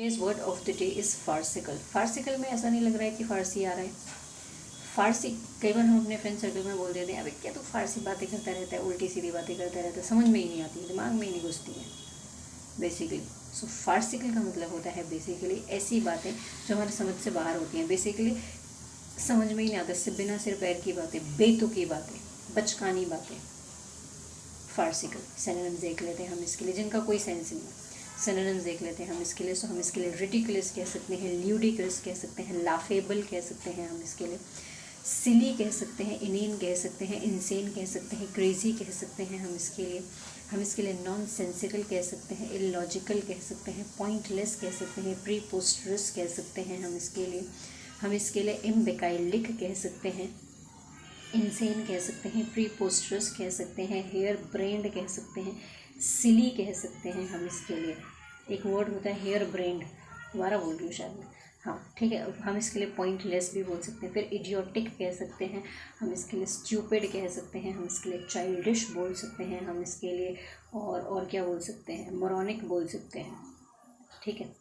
Today's word of the day is farcical. Farcical में ऐसा नहीं लग रहा है कि फारसी आ रहा है। फारसी कई बार हम अपने फ्रेंड सर्कल में बोल देते हैं, अबे क्या तू फारसी बातें करता रहता है, उल्टी सीधी बातें करता रहता है, समझ में ही नहीं आती, दिमाग में ही नहीं घुसती हैं बेसिकली। सो फार्सिकल का मतलब होता है बेसिकली ऐसी बातें जो हमारे समझ से बाहर होती हैं, बेसिकली समझ में ही नहीं आता, सिर्फ बिना सिर पैर की बातें, बेतुकी बातें, बचकानी बातें। फार्सिकल सिनोनिम्स देख लेते हैं हम इसके लिए, जिनका कोई सेंस नहीं है। सिनोनिम्स देख लेते हैं हम इसके लिए। सो हम इसके लिए रिडिकुलस कह सकते हैं, ल्यूडिकस कह सकते हैं, लाफेबल कह सकते हैं हम इसके लिए, सिली कह सकते हैं, इनेन कह सकते हैं, इंसेन कह सकते हैं, क्रेजी कह सकते हैं हम इसके लिए। हम इसके लिए नॉन सेंसिकल कह सकते हैं, इलॉजिकल कह सकते हैं, पॉइंटलेस कह सकते हैं, प्रीपोस्टरस कह सकते हैं हम इसके लिए। हम इसके लिए इम्बेकाइलिक कह सकते हैं, इंसेन कह सकते हैं, प्रीपोस्टरस कह सकते हैं, हेयर ब्रेंड कह सकते हैं, सिली कह सकते हैं हम इसके लिए। एक वर्ड होता है हेयर ब्रेंड, दोबारा बोल रही हूँ शायद मैं, हाँ ठीक है। हम इसके लिए पॉइंटलेस भी बोल सकते हैं। फिर इडियोटिक कह सकते हैं हम इसके लिए, स्टूपिड कह सकते हैं हम इसके लिए, चाइल्डिश बोल सकते हैं हम इसके लिए, और क्या बोल सकते हैं, मोरॉनिक बोल सकते हैं। ठीक है।